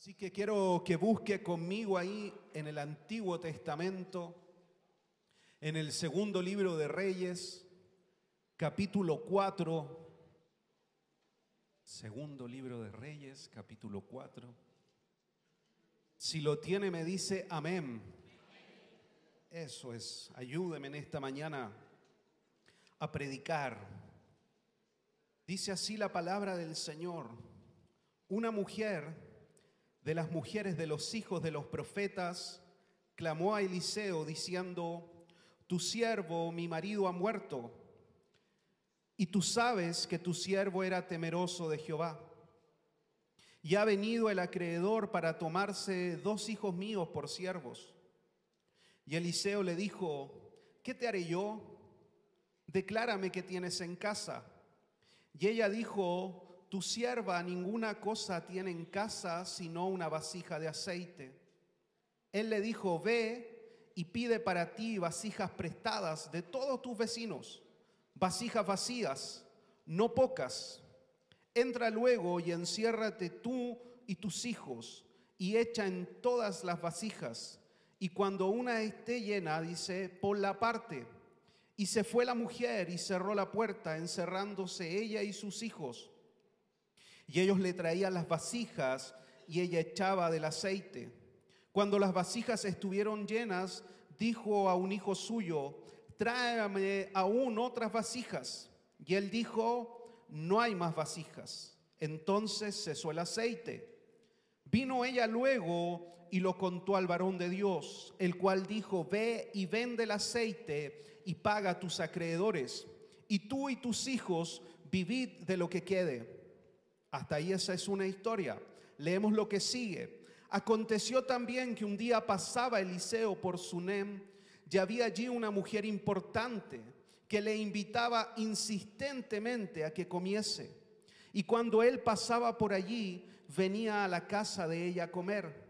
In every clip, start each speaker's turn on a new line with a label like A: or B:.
A: Así que quiero que busque conmigo ahí en el Antiguo Testamento, en el segundo libro de Reyes, capítulo 4. Segundo libro de Reyes, capítulo 4. Si lo tiene, me dice amén. Eso es, ayúdeme en esta mañana a predicar. Dice así la palabra del Señor: una mujer de las mujeres de los hijos de los profetas clamó a Eliseo diciendo: tu siervo, mi marido, ha muerto, y tú sabes que tu siervo era temeroso de Jehová. Y ha venido el acreedor para tomarse 2 hijos míos por siervos. Y Eliseo le dijo: ¿qué te haré yo? Declárame qué tienes en casa. Y ella dijo: tu sierva ninguna cosa tiene en casa sino una vasija de aceite. Él le dijo: ve y pide para ti vasijas prestadas de todos tus vecinos, vasijas vacías, no pocas. Entra luego y enciérrate tú y tus hijos y echa en todas las vasijas. Y cuando una esté llena, dice, ponla aparte. Y se fue la mujer y cerró la puerta, encerrándose ella y sus hijos. Y ellos le traían las vasijas y ella echaba del aceite. Cuando las vasijas estuvieron llenas, dijo a un hijo suyo: tráeme aún otras vasijas. Y él dijo: no hay más vasijas. Entonces cesó el aceite. Vino ella luego y lo contó al varón de Dios, el cual dijo: ve y vende el aceite y paga a tus acreedores, y tú y tus hijos vivid de lo que quede. Hasta ahí esa es una historia. Leemos lo que sigue. Aconteció también que un día pasaba Eliseo por Sunem, y había allí una mujer importante que le invitaba insistentemente a que comiese. Y cuando él pasaba por allí, venía a la casa de ella a comer.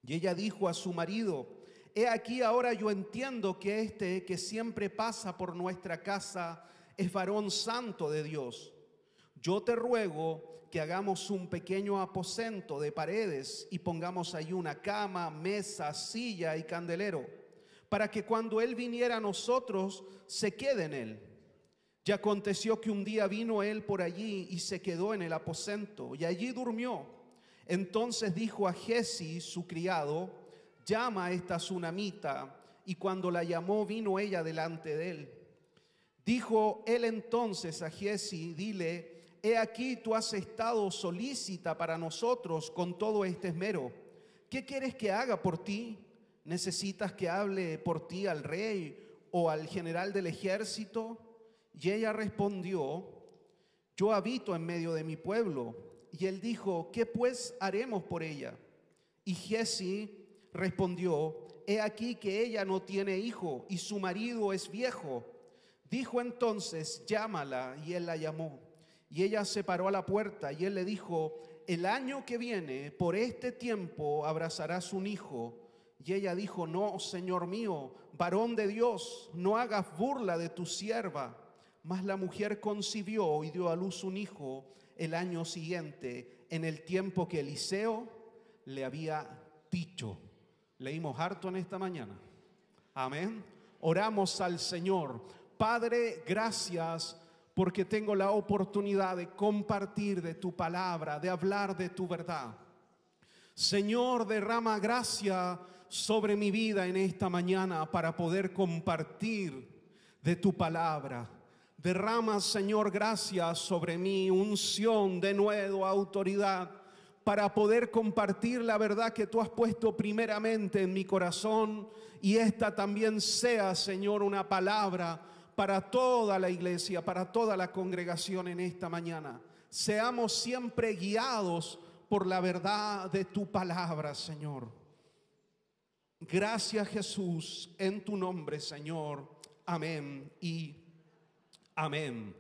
A: Y ella dijo a su marido: he aquí, ahora yo entiendo que este que siempre pasa por nuestra casa es varón santo de Dios. Yo te ruego que hagamos un pequeño aposento de paredes y pongamos allí una cama, mesa, silla y candelero, para que cuando él viniera a nosotros se quede en él. Y aconteció que un día vino él por allí y se quedó en el aposento, y allí durmió. Entonces dijo a Giezi, su criado: llama a esta sunamita. Y cuando la llamó, vino ella delante de él. Dijo él entonces a Giezi: dile, he aquí tú has estado solícita para nosotros con todo este esmero. ¿Qué quieres que haga por ti? ¿Necesitas que hable por ti al rey o al general del ejército? Y ella respondió: yo habito en medio de mi pueblo. Y él dijo: ¿qué pues haremos por ella? Y Giezi respondió: he aquí que ella no tiene hijo y su marido es viejo. Dijo entonces: llámala. Y él la llamó. Y ella se paró a la puerta, y él le dijo: el año que viene, por este tiempo, abrazarás un hijo. Y ella dijo: no, Señor mío, varón de Dios, no hagas burla de tu sierva. Mas la mujer concibió y dio a luz un hijo el año siguiente, en el tiempo que Eliseo le había dicho. Leímos harto en esta mañana. Amén. Oramos al Señor. Padre, gracias porque tengo la oportunidad de compartir de tu palabra, de hablar de tu verdad. Señor, derrama gracia sobre mi vida en esta mañana para poder compartir de tu palabra. Derrama, Señor, gracia sobre mí, unción, denuedo, autoridad, para poder compartir la verdad que tú has puesto primeramente en mi corazón, y esta también sea, Señor, una palabra para toda la iglesia, para toda la congregación en esta mañana. Seamos siempre guiados por la verdad de tu palabra, Señor. Gracias, Jesús, en tu nombre, Señor. Amén y amén.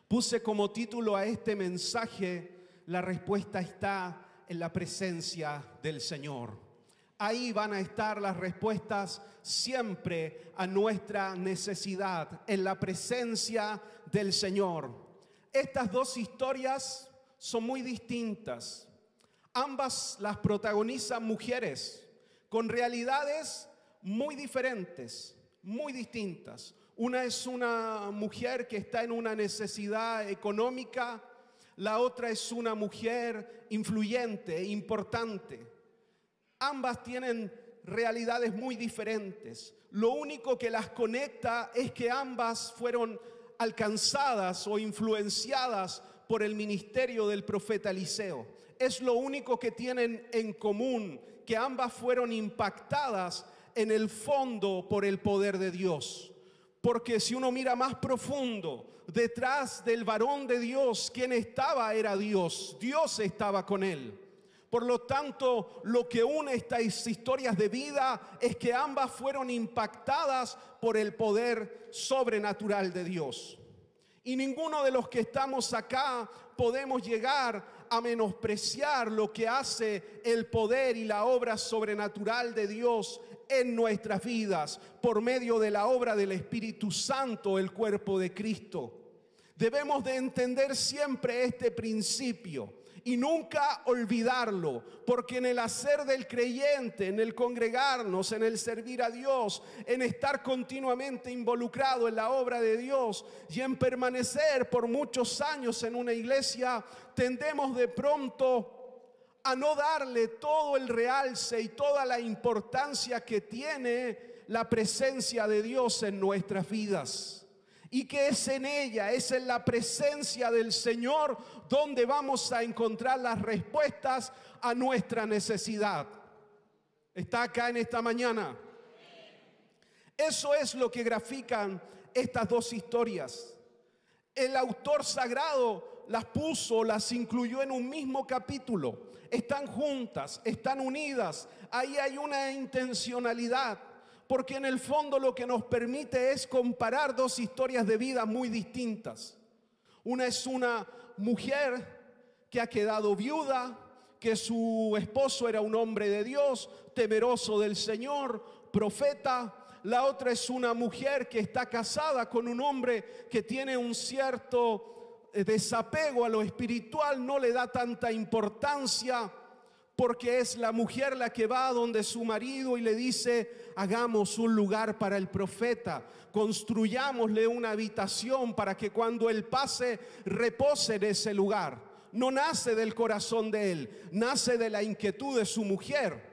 A: Puse como título a este mensaje: la respuesta está en la presencia del Señor. Ahí van a estar las respuestas siempre a nuestra necesidad, en la presencia del Señor. Estas dos historias son muy distintas. Ambas las protagonizan mujeres con realidades muy diferentes, muy distintas. Una es una mujer que está en una necesidad económica, la otra es una mujer influyente e importante. Ambas tienen realidades muy diferentes. Lo único que las conecta es que ambas fueron alcanzadas o influenciadas por el ministerio del profeta Eliseo. Es lo único que tienen en común, que ambas fueron impactadas en el fondo por el poder de Dios. Porque si uno mira más profundo, detrás del varón de Dios, quien estaba era Dios. Dios estaba con él. Por lo tanto, lo que une estas historias de vida es que ambas fueron impactadas por el poder sobrenatural de Dios. Y ninguno de los que estamos acá podemos llegar a menospreciar lo que hace el poder y la obra sobrenatural de Dios en nuestras vidas por medio de la obra del Espíritu Santo, el cuerpo de Cristo. Debemos de entender siempre este principio y nunca olvidarlo, porque en el hacer del creyente, en el congregarnos, en el servir a Dios, en estar continuamente involucrado en la obra de Dios y en permanecer por muchos años en una iglesia, tendemos de pronto a no darle todo el realce y toda la importancia que tiene la presencia de Dios en nuestras vidas. Y que es en ella, es en la presencia del Señor donde vamos a encontrar las respuestas a nuestra necesidad. ¿Está acá en esta mañana? Eso es lo que grafican estas dos historias. El autor sagrado las puso, las incluyó en un mismo capítulo. Están juntas, están unidas. Ahí hay una intencionalidad. Porque en el fondo lo que nos permite es comparar dos historias de vida muy distintas. Una es una mujer que ha quedado viuda, que su esposo era un hombre de Dios, temeroso del Señor, profeta. La otra es una mujer que está casada con un hombre que tiene un cierto desapego a lo espiritual, no le da tanta importancia, porque es la mujer la que va donde su marido y le dice: hagamos un lugar para el profeta, construyámosle una habitación para que cuando él pase repose en ese lugar. No nace del corazón de él, nace de la inquietud de su mujer.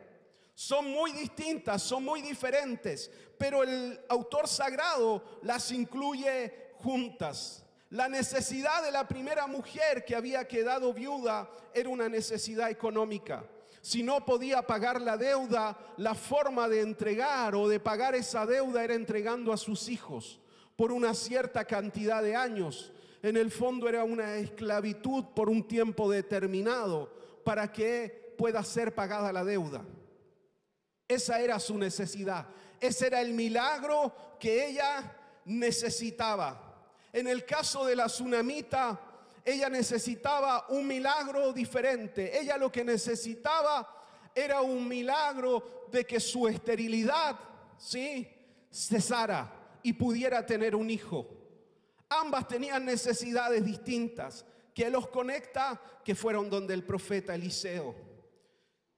A: Son muy distintas, son muy diferentes, pero el autor sagrado las incluye juntas. La necesidad de la primera mujer que había quedado viuda era una necesidad económica. Si no podía pagar la deuda, la forma de entregar o de pagar esa deuda era entregando a sus hijos por una cierta cantidad de años. En el fondo era una esclavitud por un tiempo determinado para que pueda ser pagada la deuda. Esa era su necesidad. Ese era el milagro que ella necesitaba. En el caso de la tsunamita, ella necesitaba un milagro diferente. Ella lo que necesitaba era un milagro de que su esterilidad, ¿sí?, cesara y pudiera tener un hijo. Ambas tenían necesidades distintas. ¿Qué los conecta? Que fueron donde el profeta Eliseo.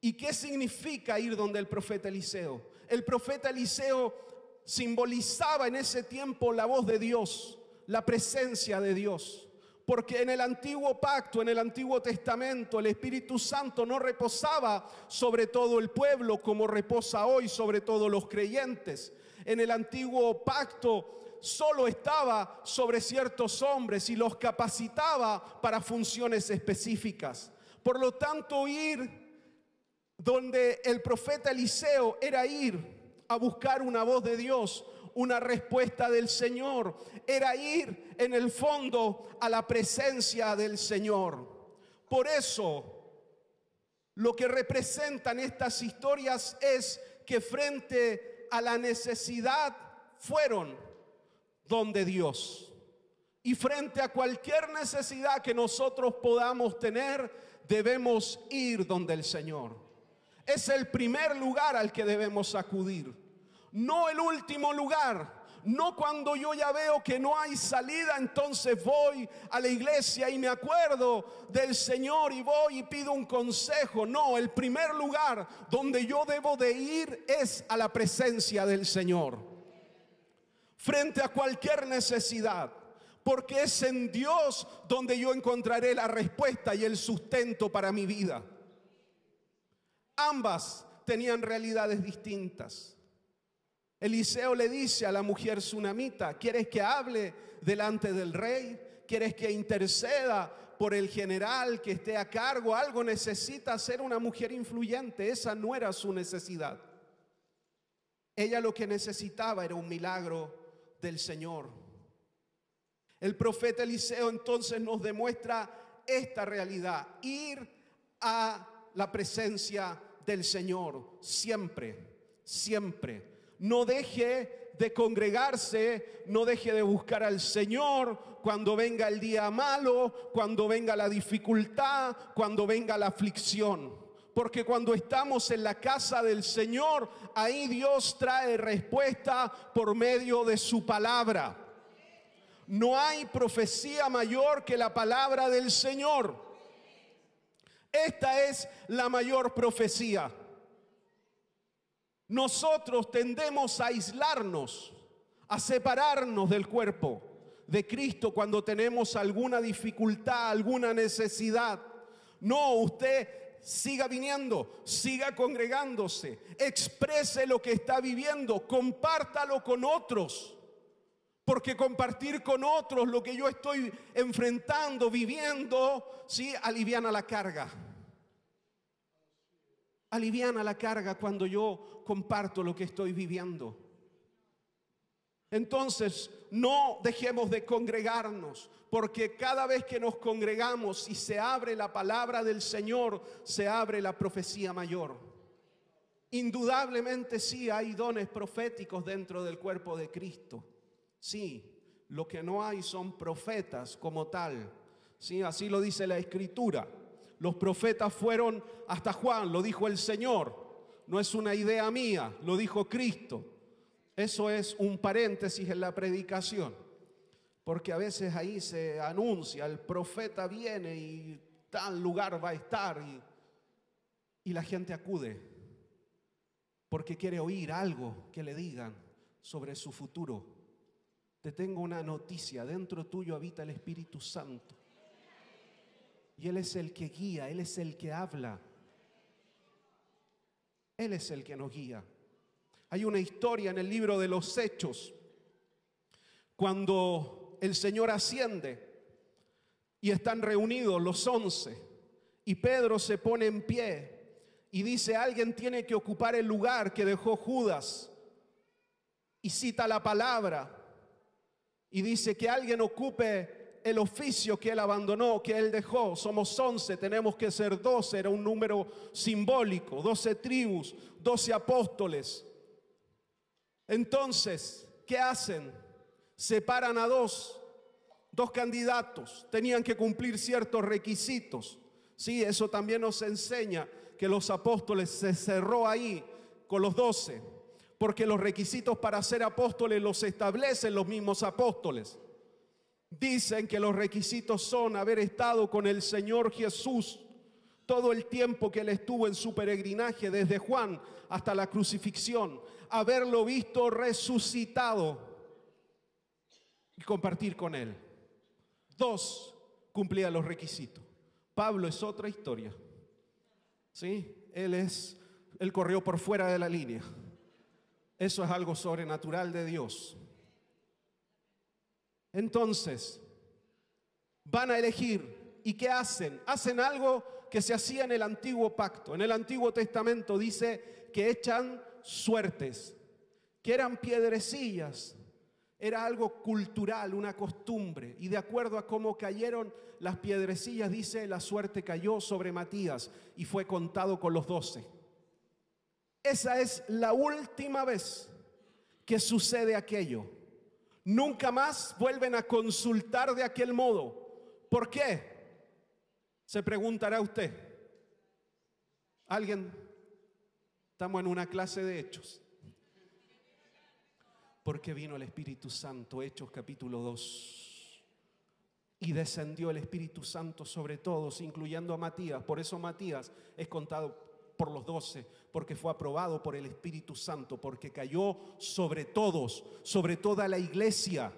A: ¿Y qué significa ir donde el profeta Eliseo? El profeta Eliseo simbolizaba en ese tiempo la voz de Dios, la presencia de Dios. Porque en el antiguo pacto, en el Antiguo Testamento, el Espíritu Santo no reposaba sobre todo el pueblo como reposa hoy sobre todos los creyentes. En el antiguo pacto solo estaba sobre ciertos hombres y los capacitaba para funciones específicas. Por lo tanto, ir donde el profeta Eliseo era ir a buscar una voz de Dios, una respuesta del Señor, era ir en el fondo a la presencia del Señor. Por eso, lo que representan estas historias es que frente a la necesidad fueron donde Dios. Y frente a cualquier necesidad que nosotros podamos tener, debemos ir donde el Señor. Es el primer lugar al que debemos acudir. No el último lugar, No cuando yo ya veo que no hay salida, entonces voy a la iglesia y me acuerdo del Señor y voy y pido un consejo. No, el primer lugar donde yo debo de ir es a la presencia del Señor. Frente a cualquier necesidad. Porque es en Dios donde yo encontraré la respuesta y el sustento para mi vida. Ambas tenían realidades distintas. Eliseo le dice a la mujer sunamita: ¿quieres que hable delante del rey? ¿Quieres que interceda por el general que esté a cargo? Algo necesita ser una mujer influyente. Esa no era su necesidad. Ella lo que necesitaba era un milagro del Señor. El profeta Eliseo entonces nos demuestra esta realidad: ir a la presencia del Señor siempre, siempre. No deje de congregarse, no deje de buscar al Señor cuando venga el día malo, cuando venga la dificultad, cuando venga la aflicción. Porque cuando estamos en la casa del Señor, ahí Dios trae respuesta por medio de su palabra. No hay profecía mayor que la palabra del Señor. Esta es la mayor profecía. Nosotros tendemos a aislarnos, a separarnos del cuerpo de Cristo cuando tenemos alguna dificultad, alguna necesidad. No, usted siga viniendo, siga congregándose, exprese lo que está viviendo, compártalo con otros. Porque compartir con otros lo que yo estoy enfrentando, viviendo, ¿sí?, aliviana la carga. Aliviana la carga cuando yo comparto lo que estoy viviendo. Entonces, no dejemos de congregarnos, porque cada vez que nos congregamos y se abre la palabra del Señor, se abre la profecía mayor. Indudablemente sí hay dones proféticos dentro del cuerpo de Cristo. Sí, lo que no hay son profetas como tal. Sí, así lo dice la Escritura. Los profetas fueron hasta Juan, lo dijo el Señor. No es una idea mía, lo dijo Cristo. Eso es un paréntesis en la predicación. Porque a veces ahí se anuncia, el profeta viene y tal lugar va a estar. Y la gente acude porque quiere oír algo que le digan sobre su futuro. Te tengo una noticia: dentro tuyo habita el Espíritu Santo. Y Él es el que guía, Él es el que habla. Él es el que nos guía. Hay una historia en el libro de los Hechos, cuando el Señor asciende y están reunidos los 11, y Pedro se pone en pie y dice: alguien tiene que ocupar el lugar que dejó Judas. Y cita la palabra y dice que alguien ocupe el oficio que él abandonó, que él dejó. Somos 11, tenemos que ser 12, era un número simbólico, 12 tribus, 12 apóstoles. Entonces, ¿qué hacen? Separan a dos candidatos, tenían que cumplir ciertos requisitos. Sí, eso también nos enseña que los apóstoles se cerró ahí con los 12, porque los requisitos para ser apóstoles los establecen los mismos apóstoles. Dicen que los requisitos son haber estado con el Señor Jesús todo el tiempo que Él estuvo en su peregrinaje, desde Juan hasta la crucifixión, haberlo visto resucitado y compartir con Él. 2 cumplían los requisitos. Pablo es otra historia. ¿Sí? Él corrió por fuera de la línea. Eso es algo sobrenatural de Dios. Entonces, van a elegir. ¿Y qué hacen? Hacen algo que se hacía en el antiguo pacto. En el Antiguo Testamento dice que echan suertes, que eran piedrecillas. Era algo cultural, una costumbre. Y de acuerdo a cómo cayeron las piedrecillas, dice, la suerte cayó sobre Matías y fue contado con los 12. Esa es la última vez que sucede aquello. Nunca más vuelven a consultar de aquel modo. ¿Por qué? Se preguntará usted. ¿Alguien? Estamos en una clase de hechos. Porque vino el Espíritu Santo, Hechos capítulo 2. Y descendió el Espíritu Santo sobre todos, incluyendo a Matías. Por eso Matías es contado por los 12, porque fue aprobado por el Espíritu Santo, porque cayó sobre todos, sobre toda la iglesia.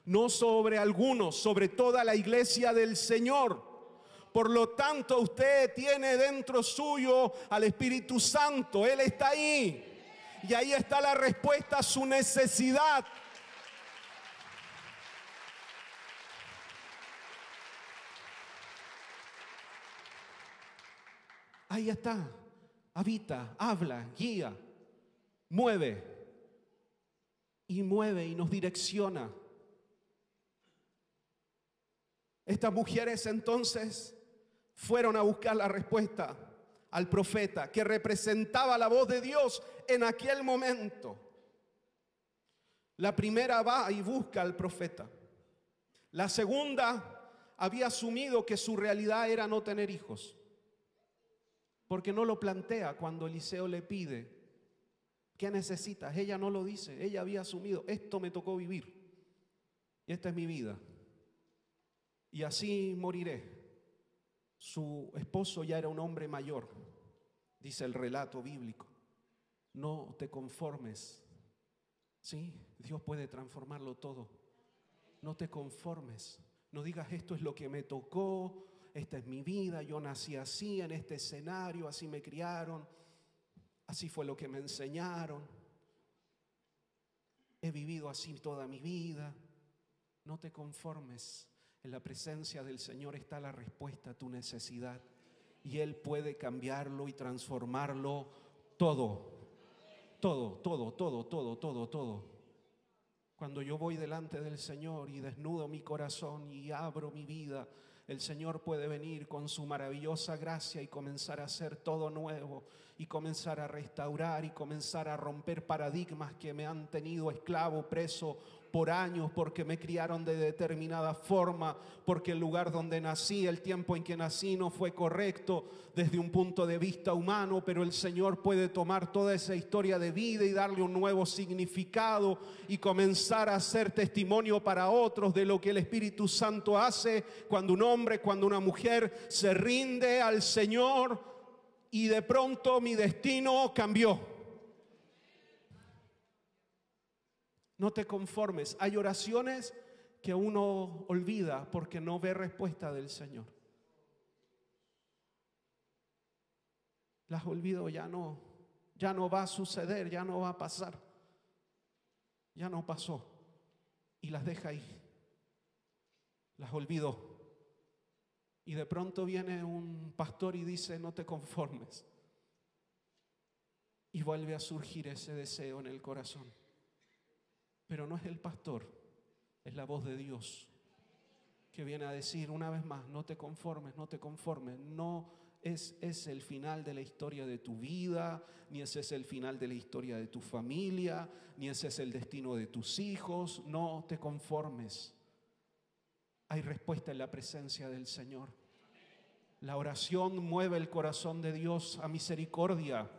A: No sobre algunos, sobre toda la iglesia del Señor. Por lo tanto, usted tiene dentro suyo al Espíritu Santo. Él está ahí. Y ahí está la respuesta a su necesidad. Ahí está. Habita, habla, guía, mueve. Y mueve y nos direcciona. Estas mujeres entonces fueron a buscar la respuesta al profeta que representaba la voz de Dios en aquel momento. La primera va y busca al profeta. La segunda había asumido que su realidad era no tener hijos, porque no lo plantea cuando Eliseo le pide, ¿qué necesitas? Ella no lo dice, ella había asumido, esto me tocó vivir y esta es mi vida y así moriré. Su esposo ya era un hombre mayor, dice el relato bíblico. No te conformes, ¿sí? Dios puede transformarlo todo. No te conformes, no digas esto es lo que me tocó, esta es mi vida, yo nací así, en este escenario, así me criaron, así fue lo que me enseñaron, he vivido así toda mi vida. No te conformes. En la presencia del Señor está la respuesta a tu necesidad y Él puede cambiarlo y transformarlo todo. Cuando yo voy delante del Señor y desnudo mi corazón y abro mi vida, el Señor puede venir con su maravillosa gracia y comenzar a hacer todo nuevo y comenzar a restaurar y comenzar a romper paradigmas que me han tenido esclavo, preso por años, porque me criaron de determinada forma, porque el lugar donde nací, el tiempo en que nací no fue correcto desde un punto de vista humano, pero el Señor puede tomar toda esa historia de vida y darle un nuevo significado y comenzar a hacer testimonio para otros de lo que el Espíritu Santo hace cuando un hombre, cuando una mujer se rinde al Señor y de pronto mi destino cambió. No te conformes. Hay oraciones que uno olvida porque no ve respuesta del Señor. Las olvido, ya no va a suceder, ya no va a pasar. Ya no pasó. Y las deja ahí. Las olvidó. Y de pronto viene un pastor y dice, no te conformes. Y vuelve a surgir ese deseo en el corazón. Pero no es el pastor, es la voz de Dios que viene a decir una vez más, no te conformes, no te conformes. No es el final de la historia de tu vida, ni ese es el final de la historia de tu familia, ni ese es el destino de tus hijos. No te conformes. Hay respuesta en la presencia del Señor. La oración mueve el corazón de Dios a misericordia.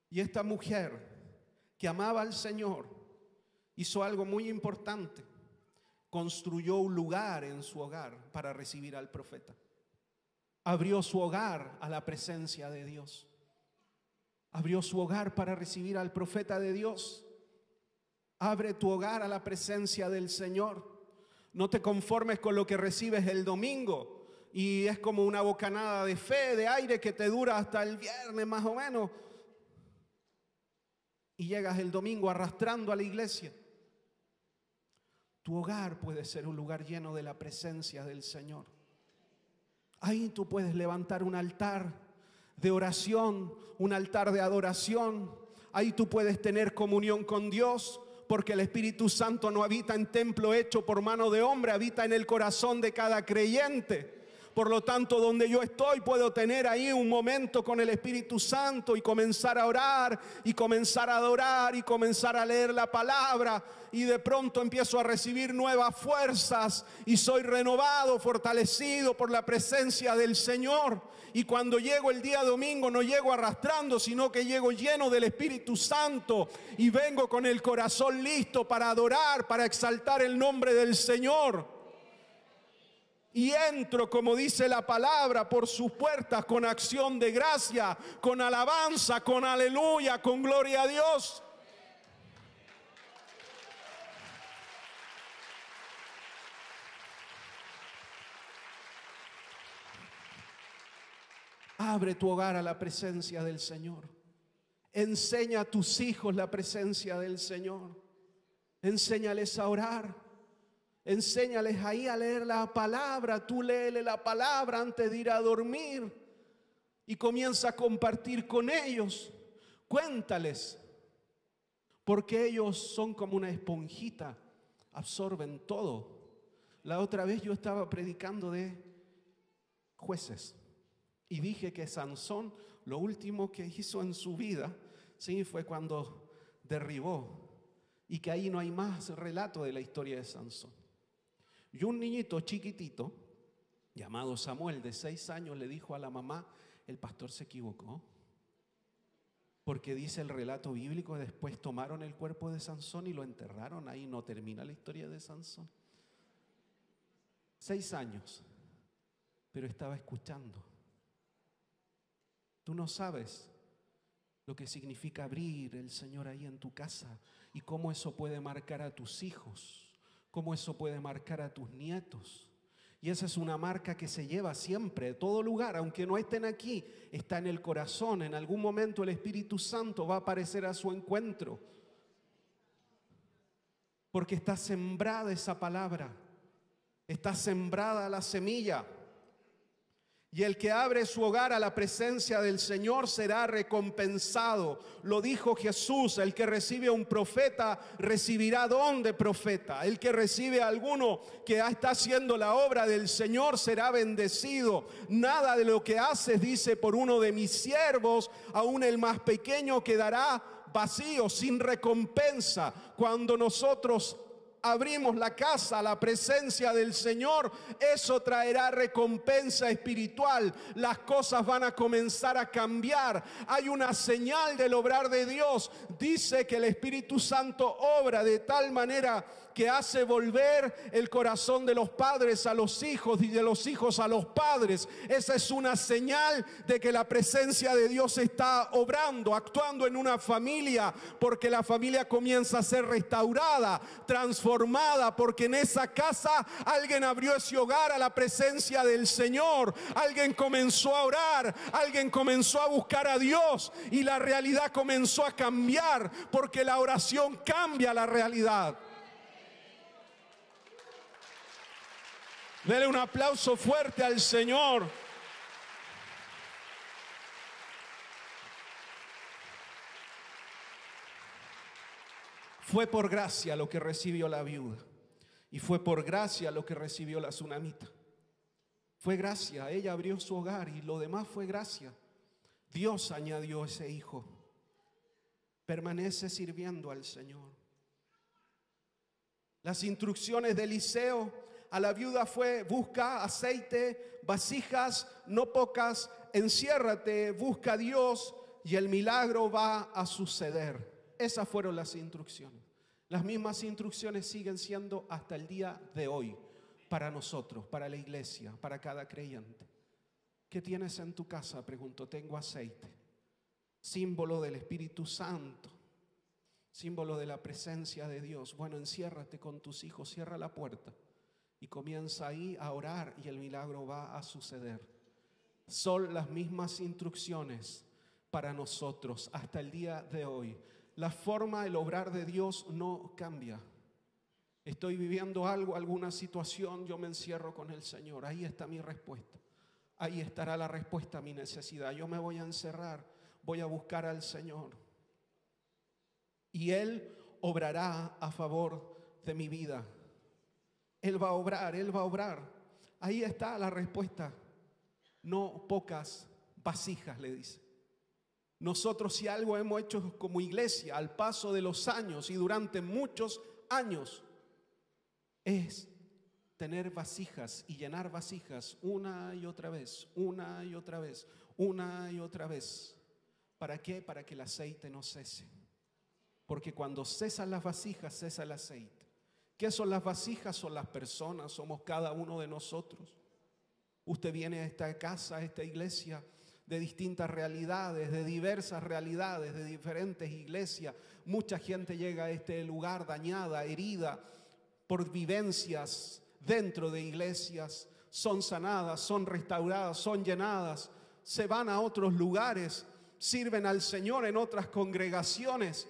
A: Y esta mujer que amaba al Señor hizo algo muy importante. Construyó un lugar en su hogar para recibir al profeta. Abrió su hogar a la presencia de Dios. Abrió su hogar para recibir al profeta de Dios. Abre tu hogar a la presencia del Señor. No te conformes con lo que recibes el domingo y es como una bocanada de fe, de aire que te dura hasta el viernes más o menos. Y llegas el domingo arrastrando a la iglesia. Tu hogar puede ser un lugar lleno de la presencia del Señor. Ahí tú puedes levantar un altar de oración, un altar de adoración. Ahí tú puedes tener comunión con Dios, porque el Espíritu Santo no habita en templo hecho por mano de hombre, habita en el corazón de cada creyente. Por lo tanto, donde yo estoy, puedo tener ahí un momento con el Espíritu Santo y comenzar a orar y comenzar a adorar y comenzar a leer la palabra. Y de pronto empiezo a recibir nuevas fuerzas y soy renovado, fortalecido por la presencia del Señor. Y cuando llego el día domingo, no llego arrastrando, sino que llego lleno del Espíritu Santo y vengo con el corazón listo para adorar, para exaltar el nombre del Señor. Y entro, como dice la palabra, por sus puertas con acción de gracia, con alabanza, con aleluya, con gloria a Dios. Abre tu hogar a la presencia del Señor. Enseña a tus hijos la presencia del Señor. Enséñales a orar. Enséñales ahí a leer la palabra. Tú léele la palabra antes de ir a dormir y comienza a compartir con ellos. Cuéntales, porque ellos son como una esponjita, absorben todo. La otra vez yo estaba predicando de Jueces y dije que Sansón, lo último que hizo en su vida, sí, fue cuando derribó, y que ahí no hay más relato de la historia de Sansón. Y un niñito chiquitito llamado Samuel de 6 años le dijo a la mamá: el pastor se equivocó, porque dice el relato bíblico, después tomaron el cuerpo de Sansón y lo enterraron. Ahí no termina la historia de Sansón. 6 años, pero estaba escuchando. Tú no sabes lo que significa abrir el Señor ahí en tu casa y cómo eso puede marcar a tus hijos, cómo eso puede marcar a tus nietos. Y esa es una marca que se lleva siempre, de todo lugar, aunque no estén aquí, está en el corazón. En algún momento el Espíritu Santo va a aparecer a su encuentro, porque está sembrada esa palabra, está sembrada la semilla. Y el que abre su hogar a la presencia del Señor será recompensado. Lo dijo Jesús: el que recibe a un profeta recibirá don de profeta. El que recibe a alguno que está haciendo la obra del Señor será bendecido. Nada de lo que haces, dice, por uno de mis siervos, aún el más pequeño, quedará vacío, sin recompensa. Cuando nosotros abrimos la casa a la presencia del Señor, eso traerá recompensa espiritual. Las cosas van a comenzar a cambiar. Hay una señal del obrar de Dios. Dice que el Espíritu Santo obra de tal manera que hace volver el corazón de los padres a los hijos y de los hijos a los padres. Esa es una señal de que la presencia de Dios está obrando, actuando en una familia, porque la familia comienza a ser restaurada, transformada, porque en esa casa alguien abrió ese hogar a la presencia del Señor, alguien comenzó a orar, alguien comenzó a buscar a Dios y la realidad comenzó a cambiar, porque la oración cambia la realidad. Dele un aplauso fuerte al Señor. Fue por gracia lo que recibió la viuda, y fue por gracia lo que recibió la tsunamita. Fue gracia, ella abrió su hogar y lo demás fue gracia. Dios añadió ese hijo. Permanece sirviendo al Señor. Las instrucciones de Eliseo a la viuda fue: busca aceite, vasijas, no pocas, enciérrate, busca a Dios y el milagro va a suceder. Esas fueron las instrucciones. Las mismas instrucciones siguen siendo hasta el día de hoy para nosotros, para la iglesia, para cada creyente. ¿Qué tienes en tu casa? Pregunto. Tengo aceite, símbolo del Espíritu Santo, símbolo de la presencia de Dios. Bueno, enciérrate con tus hijos, cierra la puerta y comienza ahí a orar y el milagro va a suceder. Son las mismas instrucciones para nosotros hasta el día de hoy. La forma, el obrar de Dios no cambia. Estoy viviendo algo, alguna situación, yo me encierro con el Señor. Ahí está mi respuesta. Ahí estará la respuesta a mi necesidad. Yo me voy a encerrar, voy a buscar al Señor. Y Él obrará a favor de mi vida. Él va a obrar, Él va a obrar. Ahí está la respuesta. no pocas vasijas, le dice. Nosotros, si algo hemos hecho como iglesia al paso de los años y durante muchos años, es tener vasijas y llenar vasijas una y otra vez, una y otra vez, una y otra vez. ¿Para qué? Para que el aceite no cese. Porque cuando cesan las vasijas, cesa el aceite. ¿Qué son las vasijas? Son las personas, somos cada uno de nosotros. Usted viene a esta casa, a esta iglesia, de distintas realidades, de diversas realidades, de diferentes iglesias. Mucha gente llega a este lugar dañada, herida por vivencias dentro de iglesias. Son sanadas, son restauradas, son llenadas. Se van a otros lugares, sirven al Señor en otras congregaciones.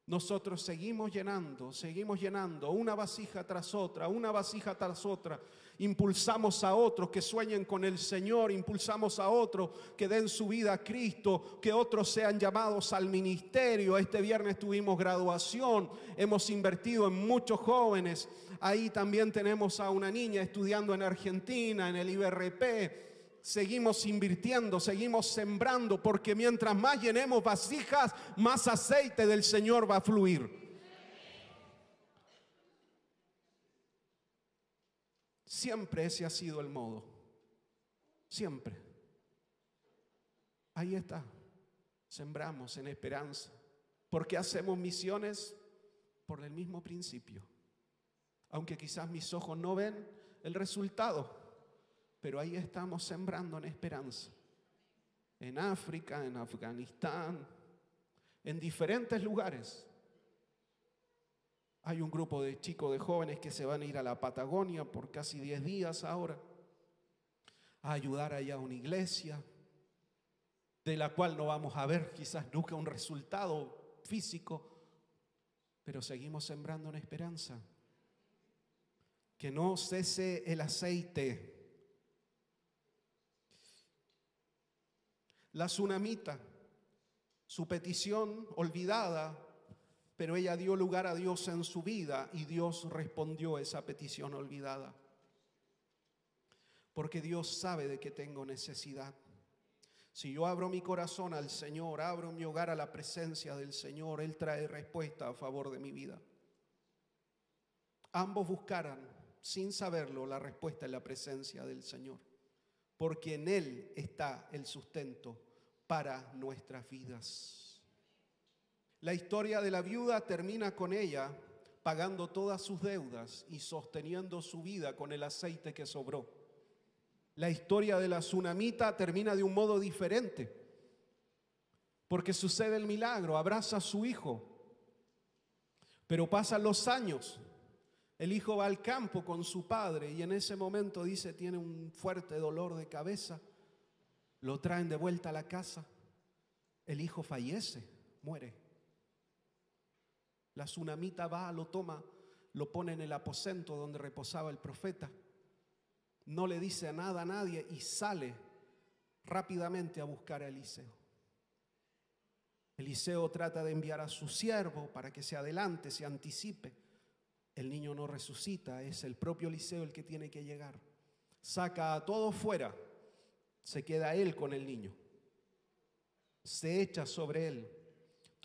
A: Nosotros seguimos llenando una vasija tras otra, una vasija tras otra. Impulsamos a otros que sueñen con el Señor, impulsamos a otros que den su vida a Cristo, que otros sean llamados al ministerio. Este viernes tuvimos graduación, hemos invertido en muchos jóvenes. Ahí también tenemos a una niña estudiando en Argentina, en el IBRP. Seguimos invirtiendo, seguimos sembrando, porque mientras más llenemos vasijas, más aceite del Señor va a fluir. Siempre ese ha sido el modo. Siempre. Ahí está. Sembramos en esperanza. ¿Por qué hacemos misiones? Por el mismo principio. Aunque quizás mis ojos no ven el resultado, pero ahí estamos sembrando en esperanza. En África, en Afganistán, en diferentes lugares. Hay un grupo de chicos, de jóvenes que se van a ir a la Patagonia por casi 10 días ahora, a ayudar allá a una iglesia, de la cual no vamos a ver quizás nunca un resultado físico, pero seguimos sembrando en esperanza. Que no cese el aceite. La tsunamita, su petición olvidada, pero ella dio lugar a Dios en su vida y Dios respondió esa petición olvidada. Porque Dios sabe de que tengo necesidad. Si yo abro mi corazón al Señor, abro mi hogar a la presencia del Señor, Él trae respuesta a favor de mi vida. Ambos buscaran, sin saberlo, la respuesta en la presencia del Señor. Porque en Él está el sustento para nuestras vidas. La historia de la viuda termina con ella pagando todas sus deudas y sosteniendo su vida con el aceite que sobró. La historia de la tsunamita termina de un modo diferente, porque sucede el milagro, abraza a su hijo, pero pasan los años. El hijo va al campo con su padre y en ese momento dice, tiene un fuerte dolor de cabeza. Lo traen de vuelta a la casa. El hijo fallece, muere. La tsunamita va, lo toma, lo pone en el aposento donde reposaba el profeta. No le dice nada a nadie y sale rápidamente a buscar a Eliseo. Eliseo trata de enviar a su siervo para que se adelante, se anticipe. El niño no resucita, es el propio Eliseo el que tiene que llegar. Saca a todos fuera, se queda él con el niño. Se echa sobre él.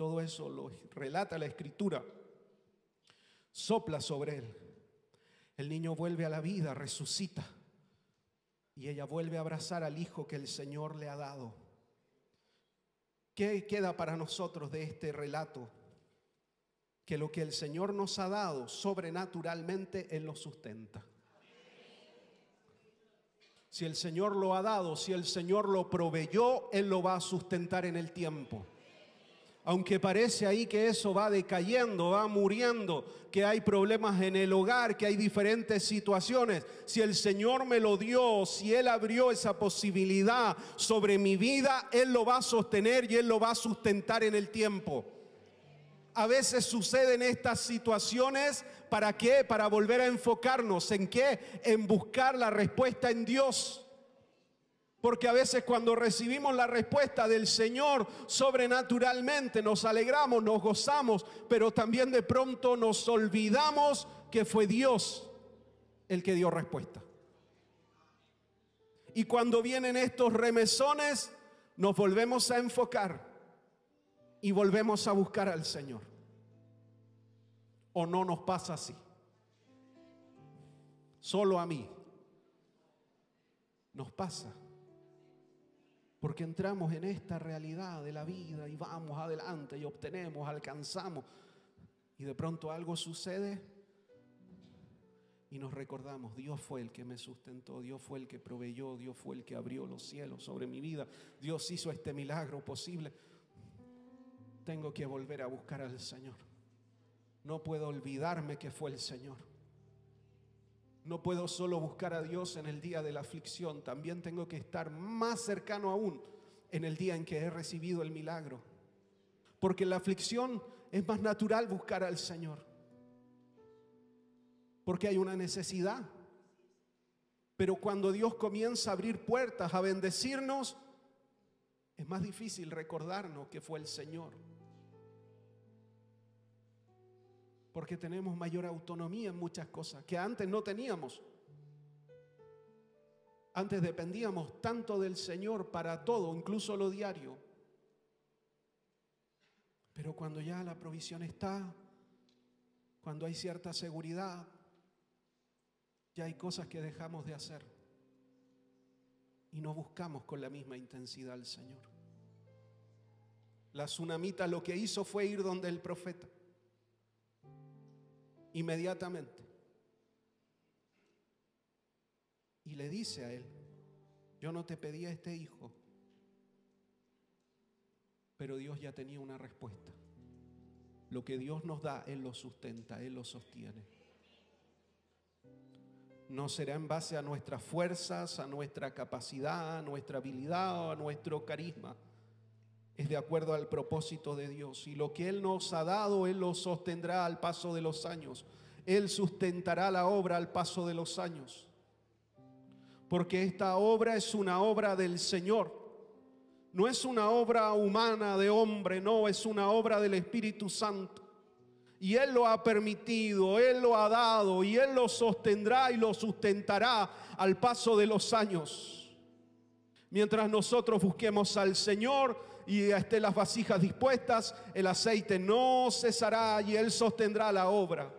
A: Todo eso lo relata la Escritura. Sopla sobre él. El niño vuelve a la vida, resucita. Y ella vuelve a abrazar al hijo que el Señor le ha dado. ¿Qué queda para nosotros de este relato? Que lo que el Señor nos ha dado sobrenaturalmente, Él lo sustenta. Si el Señor lo ha dado, si el Señor lo proveyó, Él lo va a sustentar en el tiempo. Aunque parece ahí que eso va decayendo, va muriendo, que hay problemas en el hogar, que hay diferentes situaciones. Si el Señor me lo dio, si Él abrió esa posibilidad sobre mi vida, Él lo va a sostener y Él lo va a sustentar en el tiempo. A veces suceden estas situaciones, ¿para qué? Para volver a enfocarnos, ¿en qué? En buscar la respuesta en Dios. Porque a veces cuando recibimos la respuesta del Señor sobrenaturalmente nos alegramos, nos gozamos, pero también de pronto nos olvidamos que fue Dios el que dio respuesta. Y cuando vienen estos remesones, nos volvemos a enfocar y volvemos a buscar al Señor. ¿O no nos pasa así? Solo a mí nos pasa, porque entramos en esta realidad de la vida y vamos adelante y obtenemos, alcanzamos, y de pronto algo sucede y nos recordamos: Dios fue el que me sustentó, Dios fue el que proveyó, Dios fue el que abrió los cielos sobre mi vida, Dios hizo este milagro posible. Tengo que volver a buscar al Señor. No puedo olvidarme que fue el Señor. No puedo solo buscar a Dios en el día de la aflicción, también tengo que estar más cercano aún en el día en que he recibido el milagro. Porque en la aflicción es más natural buscar al Señor, porque hay una necesidad. Pero cuando Dios comienza a abrir puertas, a bendecirnos, es más difícil recordarnos que fue el Señor. Porque tenemos mayor autonomía en muchas cosas que antes no teníamos. Antes dependíamos tanto del Señor para todo, incluso lo diario. Pero cuando ya la provisión está, cuando hay cierta seguridad, ya hay cosas que dejamos de hacer y no buscamos con la misma intensidad al Señor. La tsunamita lo que hizo fue ir donde el profeta. Inmediatamente. Y le dice a él: yo no te pedí a este hijo. Pero Dios ya tenía una respuesta. Lo que Dios nos da, Él lo sustenta, Él lo sostiene. No será en base a nuestras fuerzas, a nuestra capacidad, a nuestra habilidad o a nuestro carisma. Es de acuerdo al propósito de Dios. Y lo que Él nos ha dado, Él lo sostendrá al paso de los años. Él sustentará la obra al paso de los años. Porque esta obra es una obra del Señor. No es una obra humana de hombre, no, es una obra del Espíritu Santo. Y Él lo ha permitido, Él lo ha dado y Él lo sostendrá y lo sustentará al paso de los años. Mientras nosotros busquemos al Señor y estén las vasijas dispuestas, el aceite no cesará y Él sostendrá la obra.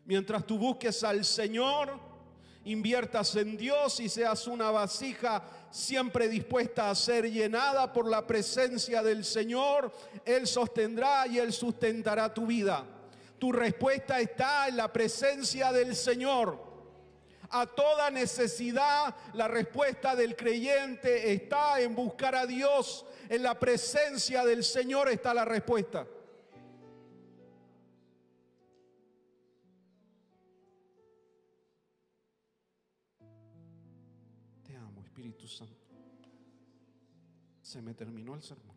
A: Mientras tú busques al Señor, inviertas en Dios y seas una vasija siempre dispuesta a ser llenada por la presencia del Señor, Él sostendrá y Él sustentará tu vida. Tu respuesta está en la presencia del Señor. A toda necesidad, la respuesta del creyente está en buscar a Dios. En la presencia del Señor está la respuesta. Te amo, Espíritu Santo. Se me terminó el sermón.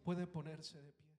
A: Puede ponerse de pie.